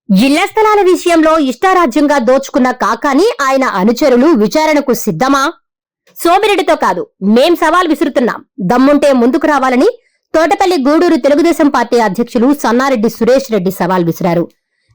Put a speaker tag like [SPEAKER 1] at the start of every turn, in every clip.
[SPEAKER 1] ఇళ్ల స్థలాల విషయంలో ఇష్టారాజ్యంగా దోచుకున్న కాకాని ఆయన అనుచరులు విచారణకు సిద్ధమా? సోమిరెడ్డితో కాదు, మేం సవాల్ విసురుతున్నాం, దమ్ముంటే ముందుకు రావాలని తోటపల్లి గూడూరు తెలుగుదేశం పార్టీ అధ్యక్షులు సన్నారెడ్డి సురేష్ రెడ్డి సవాల్ విసిరారు.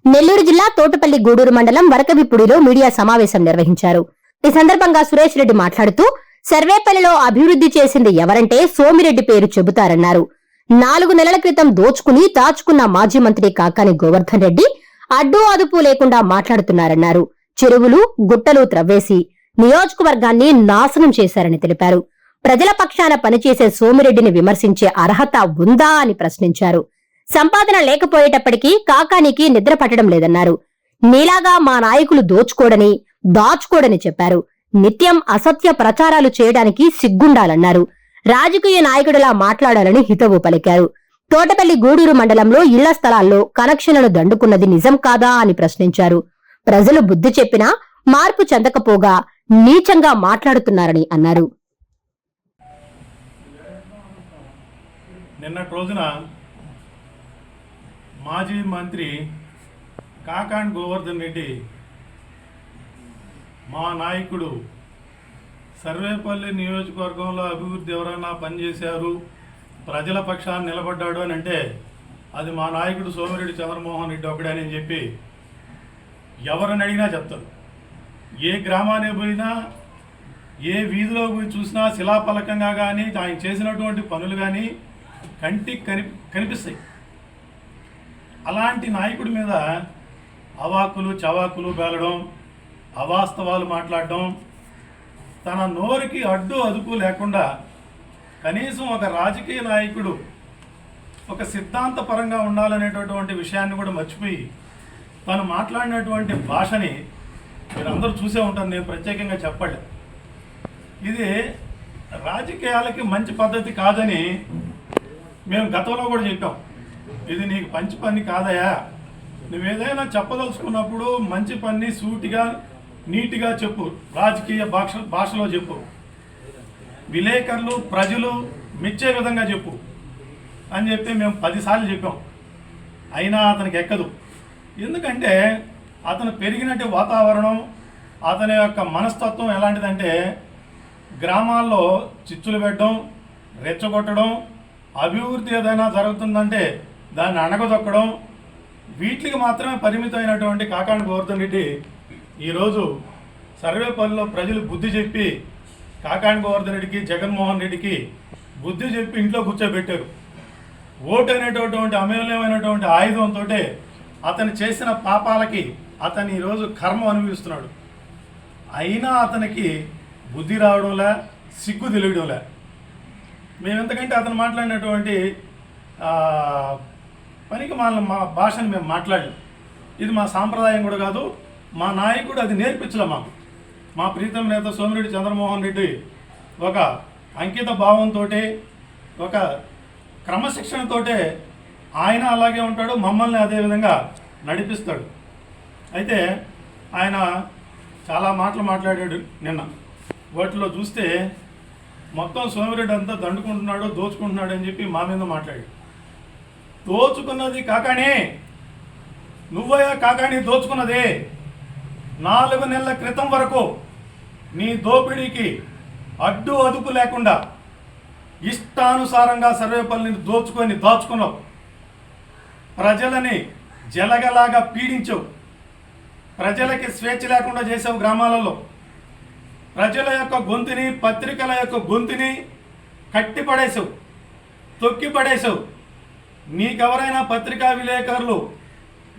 [SPEAKER 1] నెల్లూరు జిల్లా తోటపల్లి గూడూరు మండలం వరకవిప్పుడిలో మీడియా సమావేశం నిర్వహించారు. ఈ సందర్భంగా సురేష్ రెడ్డి మాట్లాడుతూ, సర్వేపల్లిలో అభివృద్ధి చేసింది ఎవరంటే సోమిరెడ్డి పేరు చెబుతారన్నారు. 4 నెలల క్రితం దోచుకుని దాచుకున్న మాజీ మంత్రి కాకాని గోవర్ధన్ రెడ్డి అడ్డు అదుపు లేకుండా మాట్లాడుతున్నారన్నారు. చెరువులు గుట్టలు త్రవ్వేసి నియోజకవర్గాన్ని నాశనం చేశారని తెలిపారు. ప్రజల పక్షాన పనిచేసే సోమిరెడ్డిని విమర్శించే అర్హత ఉందా అని ప్రశ్నించారు. సంపాదన లేకపోయేటప్పటికీ కాకానికి నిద్ర పట్టడం లేదన్నారు. నీలాగా మా నాయకులు దోచుకోడని దాచుకోడని చెప్పారు. నిత్యం అసత్య ప్రచారాలు చేయడానికి సిగ్గుండాలన్నారు. రాజకీయ నాయకుడిలా మాట్లాడాలని హితవు పలికారు. తోటపల్లి గూడూరు మండలంలో ఇళ్ల స్థలాల్లో కనెక్షన్లను దండుకున్నది నిజం కాదా అని ప్రశ్నించారు. ప్రజలు బుద్ధి చెప్పినా మార్పు చెందకపోగా నీచంగా మాట్లాడుతున్నారని అన్నారు.
[SPEAKER 2] నిన్నటి రోజున మాజీ మంత్రి కాకాని గోవర్ధన్ రెడ్డి మా నాయకుడు సర్వేపల్లి నియోజకవర్గంలో అభివృద్ధి ఎవరైనా పనిచేశారు, ప్రజల పక్షాన్ని నిలబడ్డాడు అని అంటే అది మా నాయకుడు సోమిరెడ్డి చంద్రమోహన్ రెడ్డి ఒకడే అని చెప్పి ఎవరిని అడిగినా చెప్తారు. ఏ గ్రామానికి పోయినా, ఏ వీధిలో పోయి చూసినా శిలాఫలకంగా కానీ ఆయన చేసినటువంటి పనులు కానీ కంటికి కనిపిస్తాయి. అలాంటి నాయకుడి మీద అవాకులు చవాకులు బేలడం, అవాస్తవాలు మాట్లాడడం, తన నోరుకి అడ్డు అదుపు లేకుండా కనీసం ఒక రాజకీయ నాయకుడు ఒక సిద్ధాంతపరంగా ఉండాలనేటటువంటి విషయాన్ని కూడా మర్చిపోయి తను మాట్లాడినటువంటి భాషని మీరందరూ చూసే ఉంటారు, నేను ప్రత్యేకంగా చెప్పండి. ఇది రాజకీయాలకి మంచి పద్ధతి కాదని మేము గతంలో కూడా చెప్పాం. ఇది నీకు మంచి పని కాదయా, నువ్వేదైనా చెప్పదలుచుకున్నప్పుడు మంచి పని సూటిగా నీట్గా చెప్పు, రాజకీయ భాషలో చెప్పు, విలేకరులు ప్రజలు మెచ్చే విధంగా చెప్పు అని చెప్పి మేము 10 సార్లు చెప్పాం. అయినా అతనికి ఎక్కదు. ఎందుకంటే అతను పెరిగినట్టు వాతావరణం, అతని యొక్క మనస్తత్వం ఎలాంటిదంటే గ్రామాల్లో చిచ్చులు పెట్టడం, రెచ్చగొట్టడం, అభివృద్ధి ఏదైనా జరుగుతుందంటే దాన్ని అణగదొక్కడం, వీటికి మాత్రమే పరిమితమైనటువంటి కాకాని గోవర్ధన్ రెడ్డి ఈరోజు సర్వేపల్లిలో ప్రజలు బుద్ధి చెప్పి కాకాని గోవర్ధన్ రెడ్డికి, జగన్మోహన్ రెడ్డికి బుద్ధి చెప్పి ఇంట్లో కూర్చోబెట్టారు. ఓటు అనేటటువంటి అమూల్యమైనటువంటి ఆయుధంతో అతను చేసిన పాపాలకి అతను ఈరోజు కర్మ అనుభవిస్తున్నాడు. అయినా అతనికి బుద్ధి రావడంలే, సిగ్గు తెలియడంలే. మేము ఎంతకంటే అతను మాట్లాడినటువంటి పనికి మా భాషను మేము మాట్లాడలేం. ఇది మా సాంప్రదాయం కూడా కాదు. మా నాయకుడు అది నేర్పించలే మాకు. మా ప్రీతం నేత సోమిరెడ్డి చంద్రమోహన్ రెడ్డి ఒక అంకిత భావంతో, ఒక క్రమశిక్షణతో ఆయన అలాగే ఉంటాడు, మమ్మల్ని అదేవిధంగా నడిపిస్తాడు. అయితే ఆయన చాలా మాటలు మాట్లాడాడు నిన్న. వాటిలో చూస్తే మొత్తం సోమిరెడ్డి అంతా దండుకుంటున్నాడు, దోచుకుంటున్నాడు అని చెప్పి మా మీద మాట్లాడాడు. దోచుకున్నది కాకాని, నువ్వయ్యా కాకాని దోచుకున్నది. 4 నెలల క్రితం వరకు నీ దోపిడీకి అడ్డు అదుపు లేకుండా ఇష్టానుసారంగా సర్వేపల్లిని దాచుకున్నావు. ప్రజలని జలగలాగా పీడించావు. ప్రజలకి స్వేచ్ఛ లేకుండా చేసావు. గ్రామాలలో ప్రజల యొక్క గొంతుని, పత్రికల యొక్క గొంతుని కట్టిపడేసావు, తొక్కిపడేసావు. నీకెవరైనా పత్రికా విలేకరులు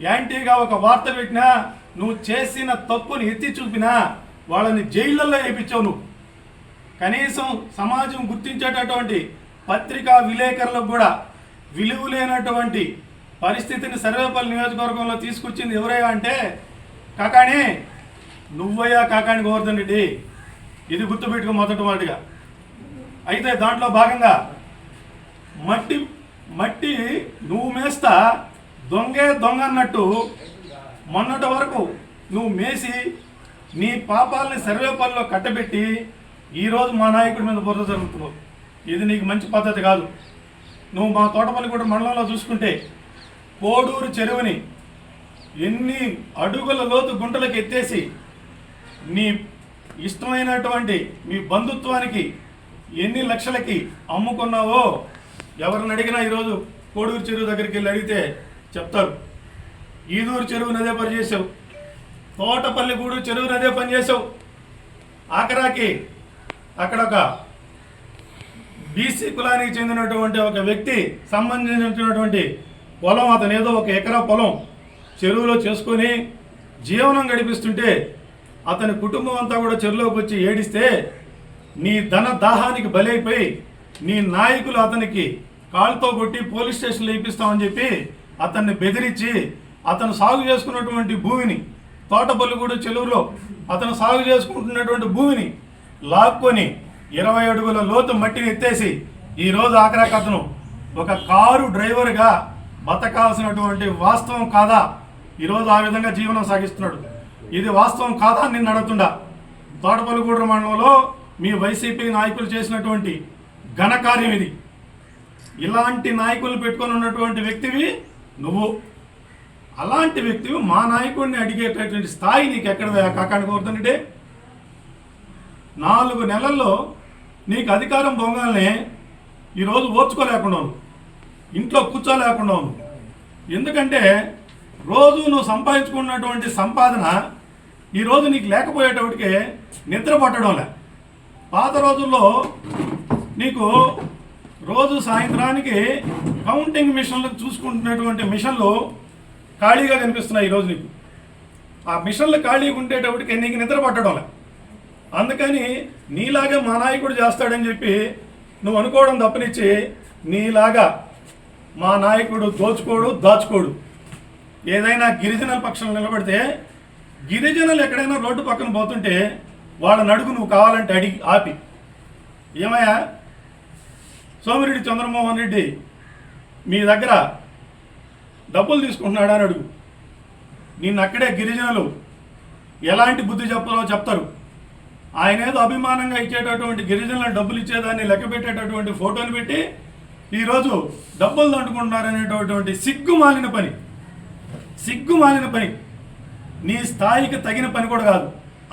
[SPEAKER 2] యాంటీగా ఒక వార్త పెట్టినా, నువ్వు చేసిన తప్పుని ఎత్తి చూపినా వాళ్ళని జైళ్ళల్లో వేయించావు. నువ్వు కనీసం సమాజం గుర్తించేటటువంటి పత్రికా విలేకరులకు కూడా విలువ లేనటువంటి పరిస్థితిని సర్వేపల్లి నియోజకవర్గంలో తీసుకొచ్చింది ఎవరయ్యా అంటే కాకాని, నువ్వయ్యా కాకాని గోవర్ధన్ రెడ్డి. ఇది గుర్తుపెట్టుకో మొదటిగా. అయితే దాంట్లో భాగంగా మట్టి నువ్వు మేస్తా, దొంగే దొంగ అన్నట్టు మొన్నటి వరకు నువ్వు మేసి నీ పాపాలని సర్వేపల్లిలో కట్టబెట్టి ఈరోజు మా నాయకుడి మీద బురద జరుగుతున్నావు. ఇది నీకు మంచి పద్ధతి కాదు. నువ్వు మా తోటపల్లి కూడా మండలంలో చూసుకుంటే కోడూరు చెరువుని ఎన్ని అడుగుల లోతు గుంటలకు ఎత్తేసి నీ ఇష్టమైనటువంటి మీ బంధుత్వానికి ఎన్ని లక్షలకి అమ్ముకున్నావో ఎవరిని అడిగినా ఈరోజు కోడూరు చెరువు దగ్గరికి వెళ్ళి అడిగితే చెప్తారు. ఈదూరు చెరువుని అదే పని చేసావు, తోటపల్లి గూడు చెరువుని అదే పని చేసావు. ఆఖరాకి అక్కడ ఒక బీసీ కులానికి చెందినటువంటి ఒక వ్యక్తి సంబంధించినటువంటి పొలం, అతను ఏదో 1 ఎకరా పొలం చెరువులో చేసుకొని జీవనం గడిపిస్తుంటే అతని కుటుంబం అంతా కూడా చెరువులోకి వచ్చి ఏడిస్తే నీ ధన దాహానికి బలైపోయి నీ నాయకులు అతనికి కాళ్ళతో కొట్టి పోలీస్ స్టేషన్లో ఇప్పిస్తామని చెప్పి అతన్ని బెదిరించి అతను సాగు చేసుకున్నటువంటి భూమిని, తోటపల్లిగూడు చెరువులో అతను సాగు చేసుకుంటున్నటువంటి భూమిని లాక్కొని 20 అడుగుల లోతు మట్టిని ఎత్తేసి ఈరోజు ఆఖరాకి అతను ఒక కారు డ్రైవర్గా బతకాల్సినటువంటి వాస్తవం కాదా? ఈరోజు ఆ విధంగా జీవనం సాగిస్తున్నాడు. ఇది వాస్తవం కాదా అని నిన్ను అడుగుతుండా? తోటపల్లిగూడు మండలంలో మీ వైసీపీ నాయకులు చేసినటువంటి ఘనకార్యం ఇది. ఇలాంటి నాయకులు పెట్టుకొని ఉన్నటువంటి వ్యక్తివి నువ్వు. అలాంటి వ్యక్తివి మా నాయకుడిని అడిగేటటువంటి స్థాయి నీకు ఎక్కడ కాకానికి కోరుతుంటే 4 నెలల్లో నీకు అధికారం పొంగాలనే ఈరోజు ఓర్చుకోలేకుండా ఉన్నావు, ఇంట్లో కూర్చోలేకుండా ఉన్నావు. ఎందుకంటే రోజు నువ్వు సంపాదించుకున్నటువంటి సంపాదన ఈరోజు నీకు లేకపోయేటప్పటికే నిద్ర పట్టడంలే. పాత రోజుల్లో నీకు రోజు సాయంత్రానికి కౌంటింగ్ మిషన్లు చూసుకుంటున్నటువంటి మిషన్లు ఖాళీగా కనిపిస్తున్నాయి. ఈరోజు నీకు ఆ మిషన్లు ఖాళీగా ఉండేటప్పటికి నీకు నిద్ర పట్టడంలే. అందుకని నీలాగా మా నాయకుడు చేస్తాడని చెప్పి నువ్వు అనుకోవడం తప్పనిచ్చి నీలాగా మా నాయకుడు దోచుకోడు, దాచుకోడు. ఏదైనా గిరిజనుల పక్షంలో నిలబడితే గిరిజనులు ఎక్కడైనా రోడ్డు పక్కన పోతుంటే వాళ్ళని అడుగు, నువ్వు కావాలంటే అడిగి ఆపి, ఏమయ్యా సోమిరెడ్డి చంద్రమోహన్ రెడ్డి మీ దగ్గర డబ్బులు తీసుకుంటున్నాడా అని అడుగు. నిన్ను అక్కడే గిరిజనులు ఎలాంటి బుద్ధి చెప్పాలో చెప్తారు. ఆయన ఏదో అభిమానంగా ఇచ్చేటటువంటి గిరిజనులకు డబ్బులు ఇచ్చేదాన్ని లెక్క పెట్టేటటువంటి ఫోటోలు పెట్టి ఈరోజు డబ్బులు దండుకుంటున్నారనేటటువంటి సిగ్గుమాలిన పని. నీ స్థాయికి తగిన పని కూడా కాదు,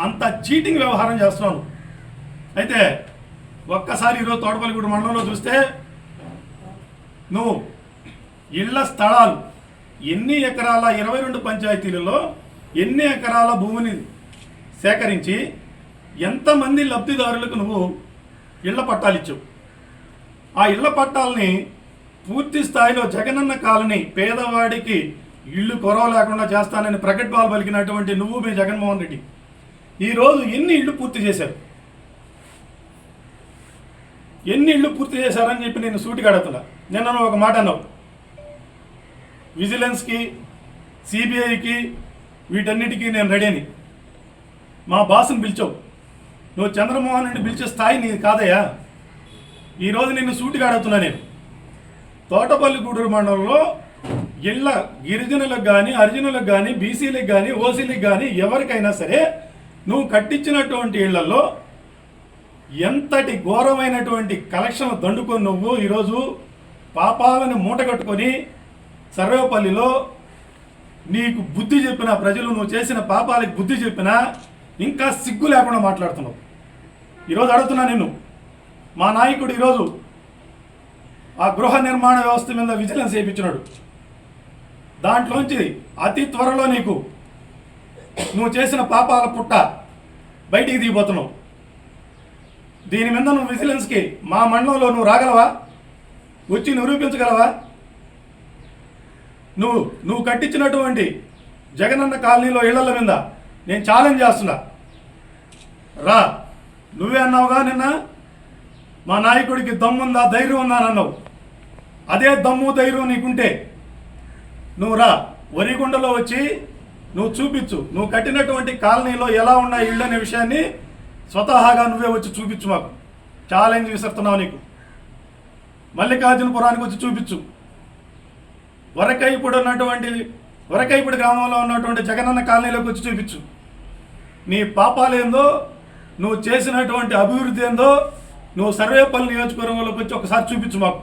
[SPEAKER 2] అంత చీటింగ్ వ్యవహారం చేస్తున్నాను. అయితే ఒక్కసారి ఈరోజు తోటపల్లిగూడు మండలంలో చూస్తే నువ్వు ఇళ్ల స్థలాలు ఎన్ని ఎకరాల 22 పంచాయతీలలో ఎన్ని ఎకరాల భూమిని సేకరించి ఎంతమంది లబ్ధిదారులకు నువ్వు ఇళ్ల పట్టాలు ఇచ్చావు. ఆ ఇళ్ల పట్టాలని పూర్తి స్థాయిలో జగనన్న కాలనీ పేదవాడికి ఇళ్ళు కొరవ లేకుండా చేస్తానని ప్రగట్భాలు పలికినటువంటి నువ్వు మీ జగన్మోహన్ రెడ్డి ఈరోజు ఎన్ని ఇళ్ళు పూర్తి చేశారు? ఎన్ని ఇళ్ళు పూర్తి చేశారని చెప్పి నేను సూటిగా అడుగుతున్నా. నిన్న నువ్వు ఒక మాట అన్నావు, విజిలెన్స్కి, సిబిఐకి, వీటన్నిటికీ నేను రెడీ అని. మా బాస్ని పిలిచావు. నువ్వు చంద్రమోహన్ రెడ్డి పిలిచే స్థాయి నీది కాదయ్యా. ఈరోజు నిన్ను సూటిగా అడుగుతున్నా. నేను తోటపల్లిగూడు మండలంలో ఇళ్ళ గిరిజనులకు కానీ, హరిజనులకు కానీ, బీసీలకు కానీ, ఓసీలకు కానీ ఎవరికైనా సరే నువ్వు కట్టించినటువంటి ఇళ్లలో ఎంతటి ఘోరమైనటువంటి కలెక్షన్లు దండుకొని నువ్వు ఈరోజు పాపాలను మూటగట్టుకొని సర్వేపల్లిలో నీకు బుద్ధి చెప్పిన ప్రజలు, నువ్వు చేసిన పాపాలకు బుద్ధి చెప్పినా ఇంకా సిగ్గు లేకుండా మాట్లాడుతున్నావు. ఈరోజు అడుగుతున్నా నిన్ను, మా నాయకుడు ఈరోజు ఆ గృహ నిర్మాణ వ్యవస్థ మీద విజిలెన్స్ చేయించినాడు. దాంట్లోంచి అతి త్వరలో నువ్వు చేసిన పాపాల పుట్ట బయటికి దిగిపోతున్నావు. దీని మీద నువ్వు విజిలెన్స్కి మా మండలంలో నువ్వు రాగలవా? వచ్చి నిరూపించగలవా? నువ్వు కట్టించినటువంటి జగనన్న కాలనీలో ఇళ్ల మీద నేను ఛాలెంజ్ చేస్తున్నా, రా. నువ్వే అన్నావుగా నిన్న, మా నాయకుడికి దమ్ముందా, ధైర్యం ఉందా అని అన్నావు. అదే దమ్ము ధైర్యం నీకుంటే నువ్వు రా, వరిగుండలో వచ్చి నువ్వు చూపించు. నువ్వు కట్టినటువంటి కాలనీలో ఎలా ఉన్నాయి ఇళ్ళు అనే విషయాన్ని స్వతహాగా నువ్వే వచ్చి చూపించు. మాకు ఛాలెంజ్ విసురుతున్నావు. నీకు మల్లికార్జునపురానికి వచ్చి చూపించు. వరకైపుడు గ్రామంలో ఉన్నటువంటి జగనన్న కాలనీలోకి వచ్చి చూపించు. నీ పాపాలేందో, నువ్వు చేసినటువంటి అభివృద్ధి ఏందో నువ్వు సర్వేపల్లి నియోజకవర్గంలోకి వచ్చి ఒకసారి చూపించు మాకు.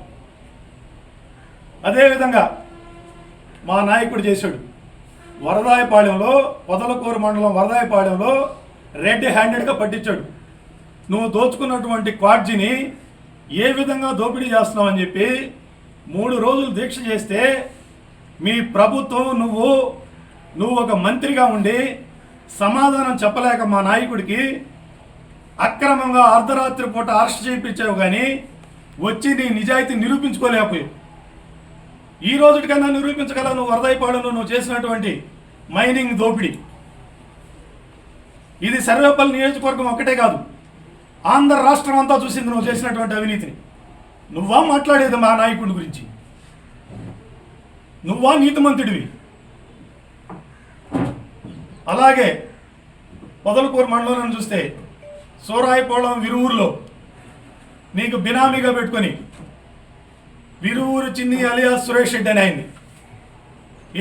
[SPEAKER 2] అదేవిధంగా మా నాయకుడు చేశాడు. వరదాయపాళెంలో, పొదలకూరు మండలం వరదాయపాళెంలో రెడ్ హ్యాండెడ్గా పట్టించాడు. నువ్వు దోచుకున్నటువంటి క్వాడ్జీని ఏ విధంగా దోపిడీ చేస్తున్నావు అని చెప్పి 3 రోజులు దీక్ష చేస్తే మీ ప్రభుత్వం నువ్వు ఒక మంత్రిగా ఉండి సమాధానం చెప్పలేక మా నాయకుడికి అక్రమంగా అర్ధరాత్రి పూట అరెస్ట్ చేయించావు, కానీ వచ్చి నీ నిజాయితీ నిరూపించుకోలేకపోయావు. ఈ రోజుకైనా నిరూపించగల నువ్వు వరదాయపాలెంలో నువ్వు చేసినటువంటి మైనింగ్ దోపిడీ. ఇది సర్వేపల్లి నియోజకవర్గం ఒక్కటే కాదు, ఆంధ్ర రాష్ట్రం అంతా చూసింది నువ్వు చేసినటువంటి అవినీతిని. నువ్వా మాట్లాడేది మా నాయకుడి గురించి? నువ్వా నీతిమంతుడివి? అలాగే పొదలకూరు మండలం చూస్తే సూరాయపాళెం విరువురులో నీకు బినామీగా పెట్టుకొని విరువురు చిన్ని అలియాస్ సురేష్ రెడ్డి అని ఆయన్ని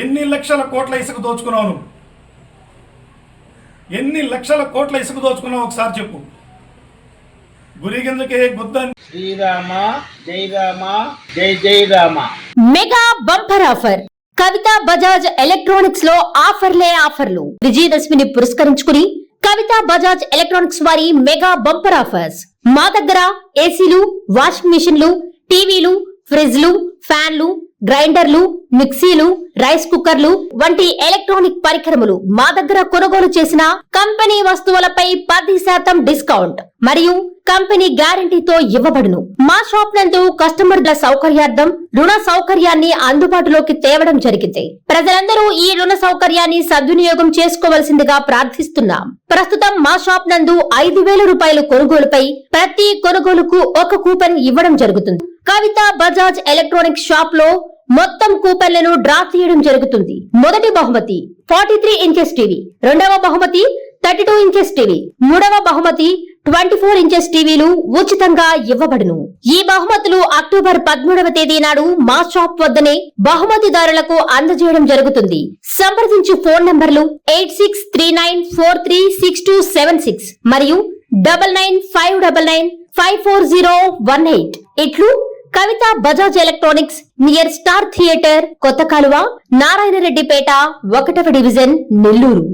[SPEAKER 2] ఎన్ని లక్షల కోట్ల ఇసుక దోచుకున్నావు నువ్వు? ఎన్ని లక్షల కోట్ల ఇసుక దోచుకున్నావు ఒకసారి చెప్పు. గురిగింజకే గుద్దని
[SPEAKER 3] శ్రీరామ జై రామ జై జై రామ.
[SPEAKER 1] మెగా బంపర్ ఆఫర్ కవిత బజాజ్ ఎలక్ట్రానిక్స్ లో ఆఫర్లు. విజయదశమిని పురస్కరించుకుని కవిత బజాజ్ ఎలక్ట్రానిక్స్ వారి మెగా బంపర్ ఆఫర్స్. మా దగ్గర ఏసీలు, వాషింగ్ మిషన్లు, టీవీలు, ఫ్రిడ్జ్లు, ఫ్యాన్లు, గ్రైండర్లు, మిక్సీలు, రైస్ కుక్కర్లు వంటి ఎలక్ట్రానిక్ పరికరములు మా దగ్గర కొనుగోలు చేసిన కంపెనీ వస్తువులపై 10% డిస్కౌంట్ మరియు కంపెనీ గ్యారంటీతో ఇవ్వబడును. మా షాప్ నందు కస్టమర్ల సౌకర్యార్థం రుణ సౌకర్యాన్ని అందుబాటులోకి తేవడం జరిగింది. ప్రజలందరూ ఈ రుణ సౌకర్యాన్ని సద్వినియోగం చేసుకోవలసిందిగా ప్రార్థిస్తున్నాం. ప్రస్తుతం మా షాప్ నందు 5,000 రూపాయల కొనుగోలుపై ప్రతి కొనుగోలుకు ఒక కూపన్ ఇవ్వడం జరుగుతుంది. కవిత బజాజ్ ఎలక్ట్రానిక్ షాప్ లో మొత్తం కూపన్లను డ్రా తీయడం జరుగుతుంది. మొదటి బహుమతి 43 ఇంచెస్ టీవీ, రెండవ బహుమతి 32 ఇంచెస్ టీవీ, మూడవ బహుమతి 24 ఇంచెస్ టీవీలు ఉచితంగా ఇవ్వబడును. ఈ బహుమతులు అక్టోబర్ 13వ తేదీ నాడు మా షాప్ వద్దనే బహుమతిదారులకు అందజేయడం జరుగుతుంది. సంప్రదించు ఫోన్ నంబర్లు 8639436276 మరియు 9959954018. ఇట్లు Kavitha Bajaj electronics, near star theatre, కొత్త కాలువ, నారాయణరెడ్డిపేట, 1వ డివిజన్, నెల్లూరు.